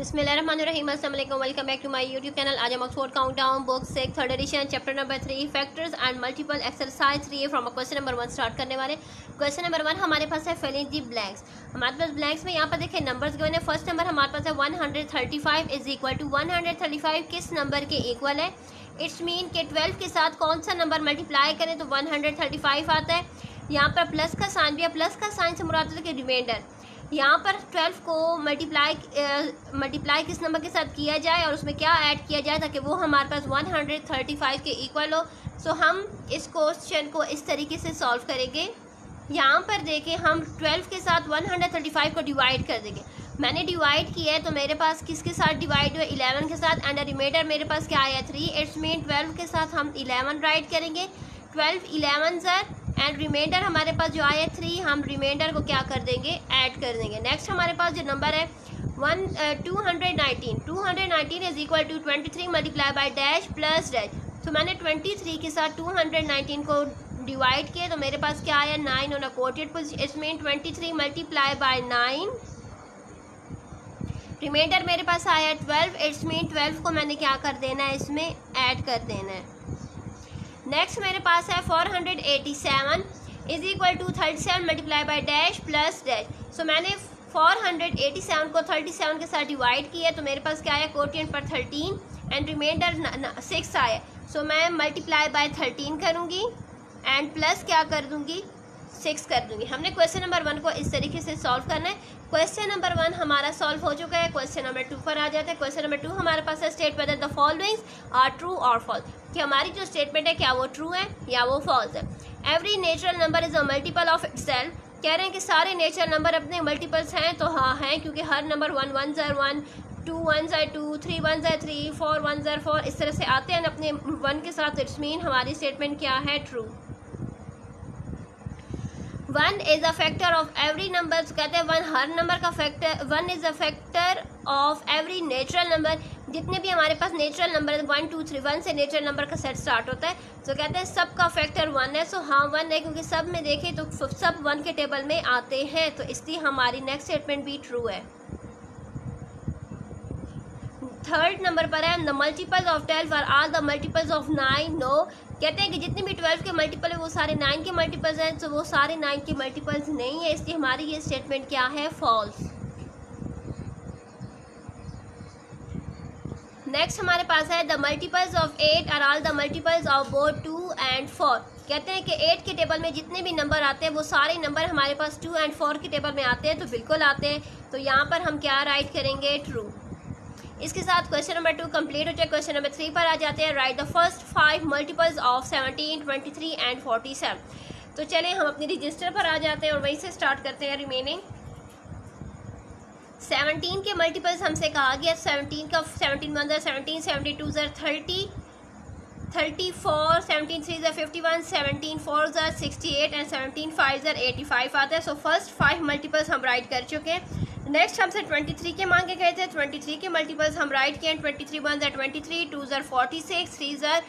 बिस्मिल्लाहिर्रहमानिर्रहीम, अस्सलाम वालेकुम, welcome back to my YouTube channel. आज हम Oxford countdown book 6 third edition chapter number 3 factors and multiple exercise 3 from question number 1 start करने वाले। क्वेश्चन नंबर 1 हमारे पास है फिल इन दी ब्लैंक्स। हमारे पास ब्लैंक्स में यहाँ पर देखिए नंबर्स गिवन है। फर्स्ट नंबर हमारे पास है 135 इज इक्वल टू 135 किस नंबर के इक्वल है। इट्स मीन के 12 के साथ कौन सा नंबर मल्टीप्लाई करें तो 135 आता है। यहाँ पर प्लस का साइन भी है, प्लस का साइन से मुराद है कि रिमाइंडर। यहाँ पर 12 को मल्टीप्लाई किस नंबर के साथ किया जाए और उसमें क्या ऐड किया जाए ताकि वो हमारे पास 135 के इक्वल हो। सो हम इस क्वेश्चन को इस तरीके से सॉल्व करेंगे। यहाँ पर देखें हम 12 के साथ 135 को डिवाइड कर देंगे। मैंने डिवाइड किया है तो मेरे पास किसके साथ डिवाइड हुआ, 11 के साथ, एंड रिमाइंडर मेरे पास क्या आया 3। इट्स मीन 12 के साथ हम 11 राइट करेंगे। 12 11 ज़र एंड रिमाइंडर हमारे पास जो आया 3, हम रिमाइंडर को क्या कर देंगे, ऐड कर देंगे। नेक्स्ट हमारे पास जो नंबर है 219 is equal to 23 multiply by dash plus dash. तो मैंने 23 के साथ 219 को डिवाइड किया तो मेरे पास क्या आया 9 ऑन अ कोटेड पोजीशन। इसमें 23 मल्टीप्लाई बाय 9, रिमाइंडर मेरे पास आया 12। इट्स मीन 12 को मैंने क्या कर देना है, इसमें ऐड कर देना है। नेक्स्ट मेरे पास है 487 is equal to 37 multiply by dash plus dash. So मैंने 487 को 37 के साथ डिवाइड किया तो मेरे पास क्या आया, कोटिएंट पर 13 एंड रिमाइंडर 6 आया। सो मैं मल्टीप्लाई बाय 13 करूँगी एंड प्लस क्या कर दूँगी, 6 कर दूँगी। हमने क्वेश्चन नंबर 1 को इस तरीके से सॉल्व करना है। क्वेश्चन नंबर 1 हमारा सॉल्व हो चुका है। क्वेश्चन नंबर 2 पर आ जाते हैं। क्वेश्चन नंबर 2 हमारे पास है state whether the followings are true और फॉल्स, कि हमारी जो स्टेटमेंट है क्या वो ट्रू है या वो फॉल्स है। Every natural number is a multiple of itself, कह रहे हैं कि सारे नेचुरल नंबर अपने मल्टीपल्स हैं। तो हाँ हैं, क्योंकि हर नंबर 1 1 ज़र 1, 2 1 ज़र 2, 3 1 ज़र 3, 4 1 ज़र 4 इस तरह से आते हैं अपने 1 के साथ। इट्स मीन हमारी स्टेटमेंट क्या है, true. 1 is a factor of every number, कहते हैं 1 हर नंबर का factor. 1 is a factor of every natural number, जितने भी हमारे पास नेचुरल नंबर 1 2 3 1 से नेचुरल नंबर का सेट स्टार्ट होता है। तो कहते हैं सब का फैक्टर 1 है। सो हाँ 1 है, क्योंकि सब में देखें तो सब 1 के टेबल में आते हैं, तो इसलिए हमारी नेक्स्ट स्टेटमेंट भी ट्रू है। थर्ड नंबर पर है the multiples of 12 are all the multiples of 9। No, कहते हैं कि जितने भी 12 के मल्टीपल है वो सारे 9 के मल्टीपल्स हैं। तो वो सारे 9 के मल्टीपल्स नहीं है, इसलिए हमारी ये स्टेटमेंट क्या है, फॉल्स। नेक्स्ट हमारे पास है the multiples of 8 are all the multiples of both 2 and 4। कहते हैं कि 8 के टेबल में जितने भी नंबर आते हैं वो सारे नंबर हमारे पास 2 and 4 के टेबल में आते हैं। तो बिल्कुल आते हैं, तो यहाँ पर हम क्या राइट करेंगे, ट्रू। इसके साथ क्वेश्चन नंबर 2 कंप्लीट हो जाए। क्वेश्चन नंबर 3 पर आ जाते हैं। Right the first 5 multiples of 17, 23 and 47। तो चलें हम अपनी रजिस्टर पर आ जाते हैं और वहीं से स्टार्ट करते हैं रिमेनिंग। 17 के मल्टीपल्स हमसे कहा गया 17 का 17 1 ज़र 17, 72 ज़र 30, 34, 17 3 ज़र 51, 17 4 ज़र 68 एंड 17 5 ज़र 85 आता है। सो फर्स्ट 5 मल्टीपल्स हम राइट कर चुके हैं। नेक्स्ट हमसे 23 के मांगे गए थे। 23 के मल्टीपल्स हम राइट किए। 23 1 ज़र 23, 2 ज़र 46, 3 ज़र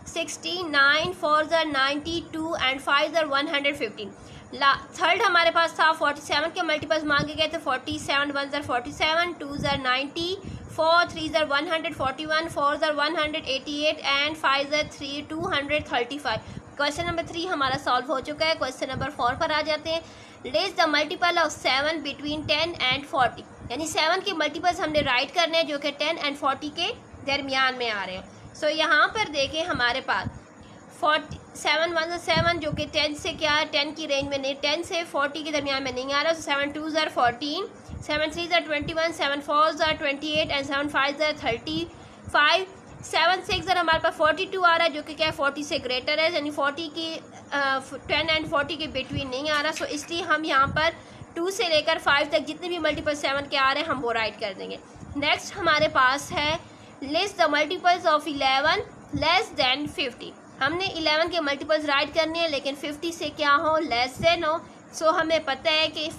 69, 4 ज़र 92 एंड 5 ज़र 115। थर्ड हमारे पास था 47 के मल्टीपल्स मांगे गए थे। 47 1 ज़र 47, 2 ज़र 90, 4 3 ज़र 141, 4 ज़र 188 एंड 5 ज़र 235। क्वेश्चन नंबर 3 हमारा सॉल्व हो चुका है। क्वेश्चन नंबर 4 पर आ जाते हैं। List the multiple of 7 between 10 and 40, यानी 7 के मल्टीपल्स हमने राइट करने हैं जो कि 10 एंड 40 के दरमियान में आ रहे हैं। सो यहाँ पर देखें हमारे पास 7 1 7 जो कि 10 से क्या है, 10 की रेंज में नहीं, 10 से 40 के दरमियान में नहीं आ रहा। 7 2 ज़र 14, 7 3 ज़र 21, 7 4 ज़र 28 एंड 7 5 ज़र 35, 7 6 ज़र हमारे पास 42 आ रहा है जो कि क्या है 40 से ग्रेटर है, यानी 40 की 10 एंड 40 के बिटवीन नहीं आ रहा। सो इसलिए हम यहाँ पर 2 से लेकर 5 तक जितने भी मल्टीपल 7 के आ रहे हैं हम वो राइट कर देंगे। नेक्स्ट हमारे पास है list the multiples of 11 less than 50। हमने 11 के मल्टीपल्स राइट करने हैं लेकिन 50 से क्या हो, लेस देन हो। सो हमें पता है कि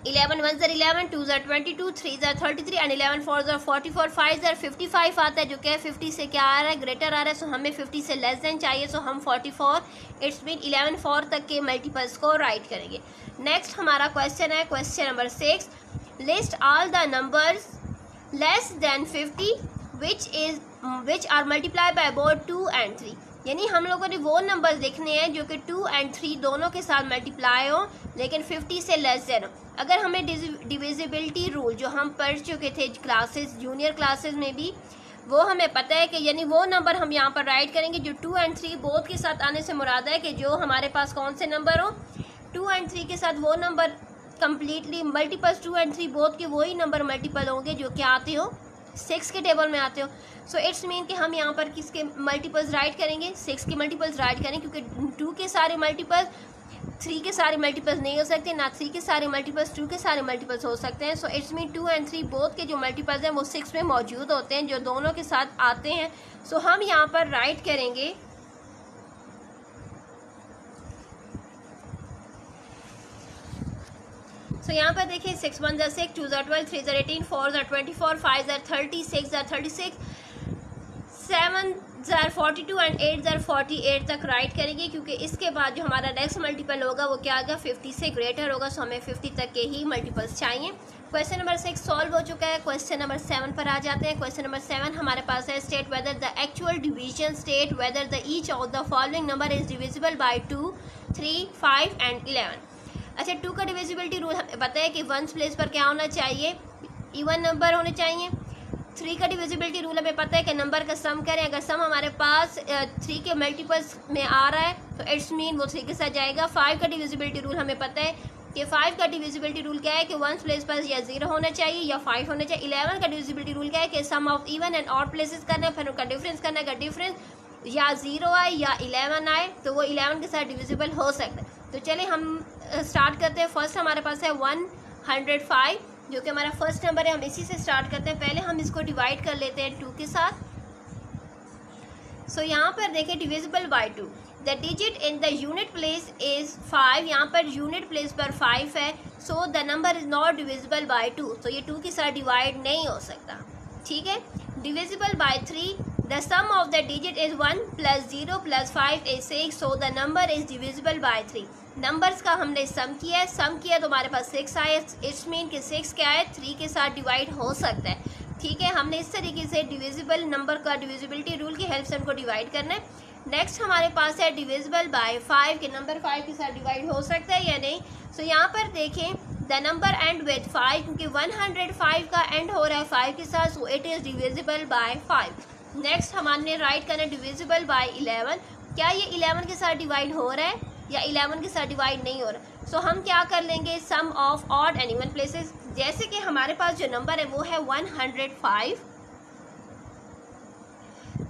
11 1 ज़र 11, 2 ज़र 22, 3 ज़र 33 एंड 11 4 ज़र 44, 5 ज़र 55 आता है जो कि 50 से क्या आ रहा है, ग्रेटर आ रहा है। सो हमें 50 से लेस देन चाहिए। सो हम 44 इट्स मीन 11 4 तक के मल्टीपल्स को राइट करेंगे। नेक्स्ट हमारा क्वेश्चन है question number 6। List all the numbers less than 50 which are multiply by both 2 and 3। यानी हम लोगों ने वो नंबर्स लिखने हैं जो कि 2 and 3 दोनों के साथ मल्टीप्लाई हो लेकिन 50 से लेस देन हो। अगर हमें डिविजिबिलिटी रूल जो हम पढ़ चुके थे क्लासेस जूनियर क्लासेस में भी, वो हमें पता है कि यानी वो नंबर हम यहाँ पर राइट करेंगे जो 2 and 3 बोथ के साथ आने से मुराद है कि जो हमारे पास कौन से नंबर हो 2 and 3 के साथ वो number completely multiples 2 and 3 both के वही नंबर मल्टीपल होंगे जो क्या आते हो 6 के टेबल में आते हो। सो इट्स मीन कि हम यहाँ पर किसके मल्टीपल्स राइट करेंगे 6 के मल्टीपल्स राइट करेंगे, क्योंकि 2 के सारे मल्टीपल्स 3 के सारे मल्टीपल्स नहीं हो सकते, ना 3 के सारे मल्टीपल्स 2 के सारे मल्टीपल्स हो सकते हैं। So it's mean 2 and 3 both के जो मल्टीपल्स हैं वो 6 में मौजूद होते हैं जो दोनों के साथ आते हैं। सो हम यहाँ पर राइट करेंगे सो यहाँ पर देखिए 6 1 6 2 12 3 18 4 24 5 30 6 36 7 42 एंड 8 48 तक राइट करेंगे, क्योंकि इसके बाद जो हमारा नेक्स्ट मल्टीपल होगा वो क्या होगा 50 से ग्रेटर होगा। सो हमें 50 तक के ही मल्टीपल्स चाहिए। क्वेश्चन नंबर 6 सॉल्व हो चुका है। क्वेश्चन नंबर 7 पर आ जाते हैं। क्वेश्चन नंबर 7 हमारे पास है state whether the actual division state whether the each of the following number is divisible by 2 3 5 and 11। अच्छा 2 का डिविजिबिलिटी रूल हमें पता है कि वंस प्लेस पर क्या होना चाहिए इवन नंबर होने चाहिए। 3 का डिविजिबिलिटी रूल हमें पता है कि नंबर का सम करें, अगर सम हमारे पास 3 के मल्टीपल्स में आ रहा है तो इट्स मीन वो 3 के साथ जाएगा। 5 का डिविजिबिलिटी रूल हमें पता है कि 5 का डिविजिबिलिटी रूल क्या है कि वंस प्लेस पर या 0 होना चाहिए या 5 होना चाहिए। 11 का डिविजिबिलिटी रूल क्या है कि sum of even and odd places करना है, फिर उनका डिफरेंस करना है। अगर डिफरेंस या 0 आए या 11 आए तो वो 11 के साथ डिविजिबल हो सकता है। तो चलिए हम स्टार्ट करते हैं। फर्स्ट हमारे पास है 105 जो कि हमारा फर्स्ट नंबर है। हम इसी से स्टार्ट करते हैं। पहले हम इसको डिवाइड कर लेते हैं 2 के साथ। सो यहाँ पर देखें divisible by 2 the digit in the unit place is 5। यहाँ पर यूनिट प्लेस पर 5 है। सो the number is not divisible by 2। तो ये 2 के साथ डिवाइड नहीं हो सकता, ठीक है। Divisible by 3 the sum of the digit is 1 + 0 + 5 is 6। So the number is divisible by 3। Numbers का हमने सम किया है, सम किया तो हमारे पास 6 आया। इट्स मीन कि 6 क्या है 3 के साथ डिवाइड हो सकता है, ठीक है। हमने इस तरीके से डिविजिबल नंबर का डिविजिबिलिटी रूल की हेल्प से उनको डिवाइड करना है। नेक्स्ट हमारे पास है डिविजिबल बाय 5 के नंबर 5 के साथ डिवाइड हो सकता है या नहीं। सो यहाँ पर देखें द नंबर एंड विद 5, क्योंकि 105 का एंड हो रहा है 5 के साथ, so it is divisible by 5। Next हमारे राइट करना है डिविजिबल बाय 11। क्या ये 11 के साथ डिवाइड हो रहा है या 11 के साथ डिवाइड नहीं हो रहा। सो हम क्या कर लेंगे sum of odd and even places. जैसे कि हमारे पास जो नंबर है वो है 105।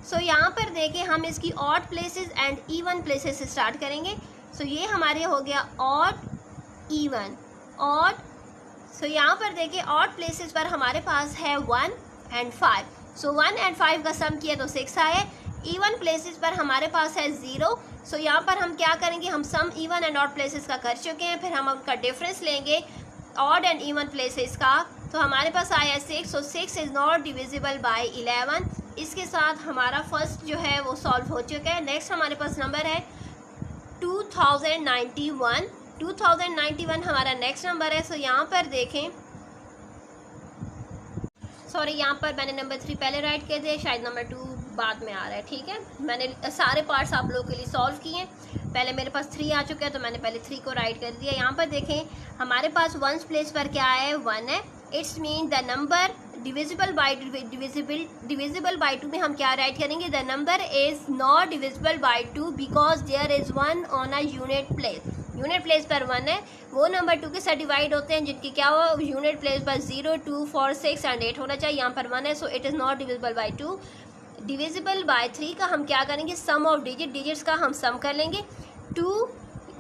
सो यहाँ पर देखें हम इसकी odd places and even places से स्टार्ट करेंगे। सो ये हमारे हो गया ऑड इवन ऑड। सो यहाँ पर देखें ऑड प्लेसेस पर हमारे पास है 1 and 5। सो 1 and 5 का सम किया तो 6 आया। इवन प्लेसेस पर हमारे पास है 0। सो यहाँ पर हम क्या करेंगे हम सम इवन एंड ऑड प्लेसेस का कर चुके हैं, फिर हम उनका डिफरेंस लेंगे ऑड एंड इवन प्लेसेस का, तो हमारे पास आया 6। सो 6 इज़ नॉट डिविजिबल बाय 11। इसके साथ हमारा फर्स्ट जो है वो सॉल्व हो चुका है। नेक्स्ट हमारे पास नंबर है 2091। 2091 हमारा नेक्स्ट नंबर है। सो यहाँ पर देखें सॉरी यहाँ पर मैंने नंबर 3 पहले राइट कर दिया, शायद नंबर 2 बाद में आ रहा है, ठीक है। मैंने सारे पार्ट्स आप लोगों के लिए सॉल्व किए। पहले मेरे पास 3 आ चुका है तो मैंने पहले 3 को राइट कर दिया। यहाँ पर देखें हमारे पास वंस प्लेस पर क्या है 1 है। It's mean the number divisible by 2 में हम क्या राइट करेंगे the number is not divisible by 2 because there is 1 on a unit place. Unit place पर 1 है, वो नंबर 2 के साथ डिवाइड होते हैं जिनकी क्या हो यूनिट प्लेस पर 0 2 4 6 एंड 8 होना चाहिए। यहाँ पर 1 है, so it is not divisible by 2। Divisible by 3 का हम क्या करेंगे सम ऑफ डिजिट्स का हम सम कर लेंगे। 2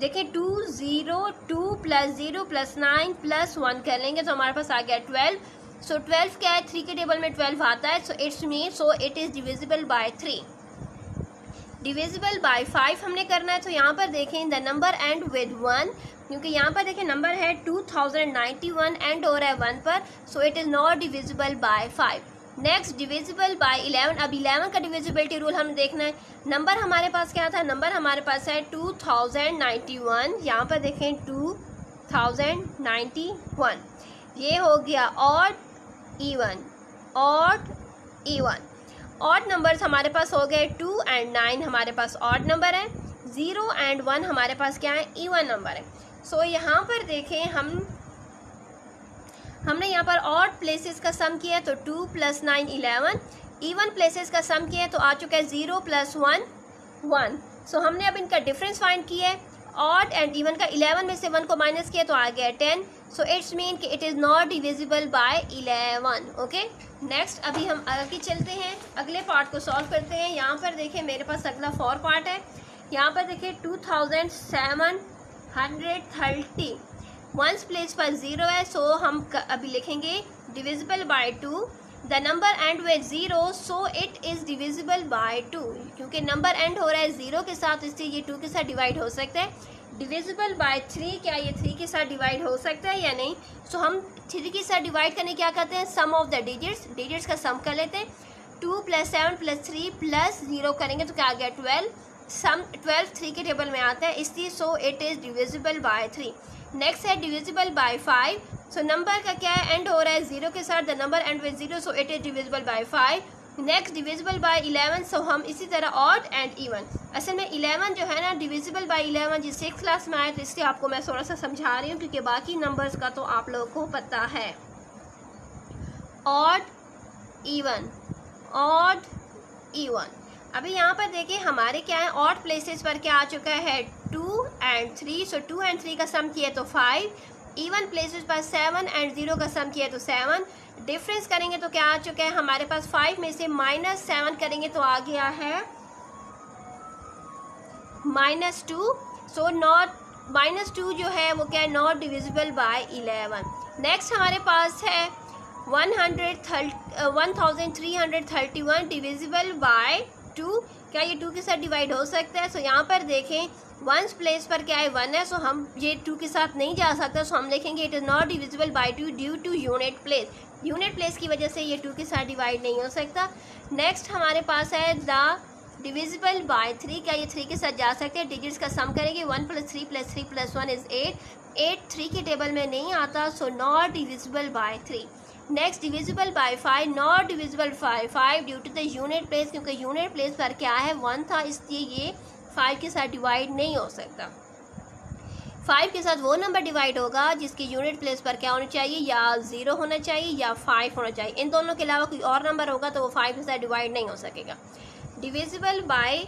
देखिए 2 0 2 + 0 + 9 + 1 कर लेंगे तो हमारे पास आ गया 12। सो 12 क्या है 3 के टेबल में 12 आता है। So it's mean so it is divisible by 3। Divisible by 5 हमने करना है। तो यहाँ पर देखें द नंबर एंड विद 1, क्योंकि यहाँ पर देखें नंबर है 2091 एंड हो रहा है 1 पर, so it is not divisible by 5। Next divisible bye 11। अब 11 का डिविजिबिलिटी रूल हमें देखना है। नंबर हमारे पास क्या था नंबर हमारे पास है 2091। यहाँ पर देखें 2091 ये हो गया odd even odd even. Odd numbers हमारे पास हो गए 2 एंड 9 हमारे पास ऑड नंबर है, 0 एंड 1 हमारे पास क्या है, इवन नंबर है। सो यहाँ पर देखें हमने यहाँ पर ऑड प्लेसेस का सम किया तो 2 + 9 11, इवन प्लेसेस का सम किया तो आ चुका है 0 + 1 1। सो हमने अब इनका डिफरेंस फाइंड किया है। ऑड एंड इवन का 11 में से 1 को माइनस किया तो आ गया 10। सो इट्स मीन कि it is not divisible bye 11। Okay, next अभी हम आगे चलते हैं, अगले पार्ट को सॉल्व करते हैं। यहाँ पर देखें मेरे पास अगला 4 पार्ट है। यहाँ पर देखिए 2730 वंस प्लेस पर 0 है, सो हम अभी लिखेंगे divisible by 2। The number and with 0 so it is divisible by 2। क्योंकि नंबर एंड हो रहा है 0 के साथ, इसलिए ये 2 के साथ डिवाइड हो सकता है। डिविजिबल बाय 3, क्या ये 3 के साथ डिवाइड हो सकता है या नहीं? सो हम 3 के साथ डिवाइड करने क्या करते हैं, सम ऑफ द डिजिट्स का सम कर लेते हैं। 2 + 7 + 3 + 0 करेंगे तो क्या आ गया 12। सम 12 3 के टेबल में आता है, इसलिए so it is divisible by 3। Next है डिविजिबल बाय 5। सो नंबर का क्या है, एंड हो रहा है 0 के साथ, the number and with 0 so it is divisible by 5। Next divisible bye 11। सो हम इसी तरह ऑड एंड इवन, असल में 11 जो है ना डिविजिबल बाय 11 जिस 6 क्लास में आए, तो इसलिए आपको मैं थोड़ा सा समझा रही हूँ क्योंकि बाकी नंबर्स का तो आप लोगों को पता है। Odd even, odd even. अभी यहाँ पर देखिए हमारे क्या है, ऑड प्लेसेस पर क्या आ चुका है 2 एंड 3। सो 2 एंड 3 का सम किया तो 5। इवन प्लेसेस पर 7 एंड 0 का सम किया तो 7। डिफरेंस करेंगे तो क्या आ चुका है हमारे पास, 5 में से -7 करेंगे तो आ गया है -2। सो नॉट -2 जो है वो क्या है, नॉट डिविजिबल बाय 11। नेक्स्ट हमारे पास है 1331 डिविजिबल बाय 2। क्या ये 2 के साथ डिवाइड हो सकता है? सो यहाँ पर देखें वंस प्लेस पर क्या है 1 है, सो हम ये 2 के साथ नहीं जा सकता, सो हम लिखेंगे it is not divisible by 2 due to unit place. Unit place की वजह से ये 2 के साथ डिवाइड नहीं हो सकता। नेक्स्ट हमारे पास है द डिविजिबल बाय 3। क्या ये 3 के साथ जा सकते हैं? डिजिट्स का सम करेंगे, 1 + 3 + 3 + 1 इज़ 8। 8 3 के टेबल में नहीं आता, so not divisible by 3। Next divisible by 5, not divisible by 5 due to the unit place, क्योंकि यूनिट प्लेस पर क्या है 1 था, इसलिए ये 5 के साथ डिवाइड नहीं हो सकता। 5 के साथ वो नंबर डिवाइड होगा जिसकी यूनिट प्लेस पर क्या होना चाहिए, या 0 होना चाहिए या 5 होना चाहिए। इन दोनों के अलावा कोई और नंबर होगा तो वो 5 के साथ डिवाइड नहीं हो सकेगा। डिविजिबल बाय,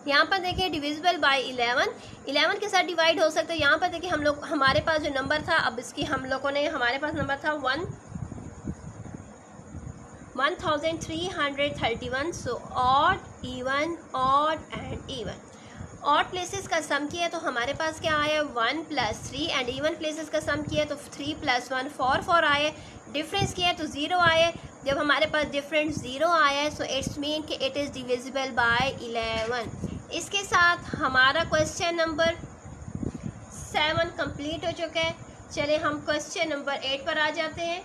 यहाँ पर देखिए डिविजिबल बाय 11 के साथ डिवाइड हो सकता है। यहाँ पर देखिए हमारे पास जो नंबर था, अब इसकी हमारे पास नंबर था 1331। So odd even, odd and even. Odd places का सम किया तो हमारे पास क्या आया 1 + 3 एंड इवन प्लेसेस का सम किया तो 3 + 1 4 आए। डिफरेंस किया तो 0 आए। जब हमारे पास डिफरेंस 0 आया है, सो इट्स मीन कि इट इज़ डिविजिबल बाय 11। इसके साथ हमारा क्वेश्चन नंबर 7 कंप्लीट हो चुका है। चलिए हम क्वेश्चन नंबर 8 पर आ जाते हैं।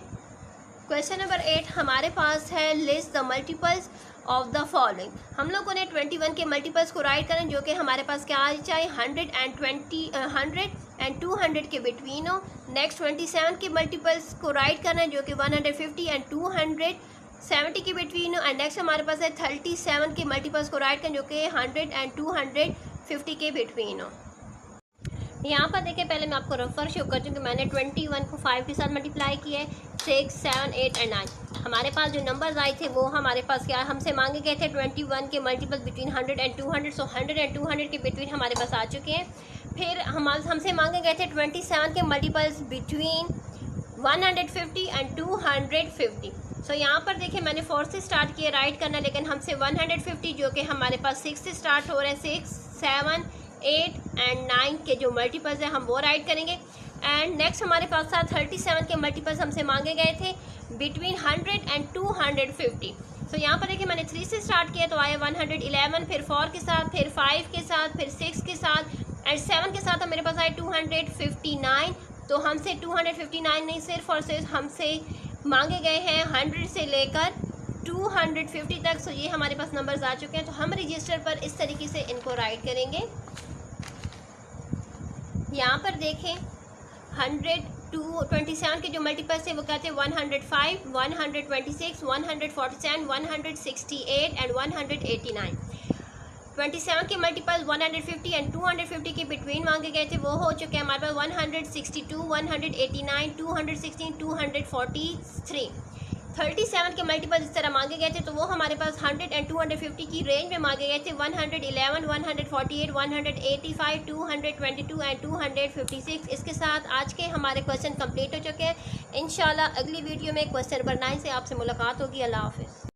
क्वेश्चन नंबर 8 हमारे पास है list the multiples of the following. हम लोगों ने 21 के मल्टीपल्स को राइट करना, जो कि हमारे पास क्या आ चाहे 100 एंड 200 के बिटवीन हो। नेक्स्ट 27 के मल्टीपल्स को राइट करना है, जो कि 150 एंड 270 के बिटवीन हो। एंड नेक्स्ट हमारे पास है 37 के मल्टीपल्स को राइट करना, जो कि 100 एंड 250 के बिटवीन हो। यहाँ पर देखिए पहले मैं आपको रफर शो कर दूँ कि मैंने 21 को 5 के साथ मल्टीप्लाई किया है, 6 7 8 एंड 9। हमारे पास जो नंबर्स आए थे वो हमारे पास क्या हमसे मांगे गए थे 21 के multiple between 100 and 200। So 100 and 200 के बिटवीन हमारे पास आ चुके हैं। फिर हमसे मांगे गए थे 27 के मल्टीपल्स बिटवीन 150 एंड 250। सो यहाँ पर देखिए मैंने 4 से स्टार्ट किया राइट करना, लेकिन हमसे 150 जो कि हमारे पास 6 से स्टार्ट हो रहे हैं, 6 7 8 एंड 9 के जो मल्टीपल्स हैं हम वो राइट करेंगे। एंड नेक्स्ट हमारे पास था 37 के मल्टीपल्स हमसे मांगे गए थे बिटवीन 100 एंड 250। सो यहाँ पर देखिए मैंने 3 से स्टार्ट किया तो आया 111, फिर 4 के साथ, फिर 5 के साथ, फिर 6 के साथ एंड 7 के साथ मेरे पास आए 259। तो हमसे 259 नहीं, सिर्फ और सिर्फ हमसे मांगे गए हैं 100 से लेकर 250 तक। सो ये हमारे पास नंबर्स आ चुके हैं। तो हम रजिस्टर पर इस तरीके से इनको राइट करेंगे। यहाँ पर देखें 100 27 के जो मल्टीपल्स थे वो क्या थे 105, 126, 147, 168 एंड 189। 27 के मल्टीपल 150 एंड 250 के बिटवीन मांगे गए थे, वो हो चुके हैं हमारे पास 162, 189, 216, 243। 37 के मल्टीपल इस तरह मांगे गए थे तो वो हमारे पास 100 एंड 250 की रेंज में मांगे गए थे 111, 148, 185, 222 एंड 256। इसके साथ आज के हमारे क्वेश्चन कंप्लीट हो चुके हैं। इंशाल्लाह अगली वीडियो में क्वेश्चन नंबर 9 से आपसे मुलाकात होगी। अल्लाह हाफिज़।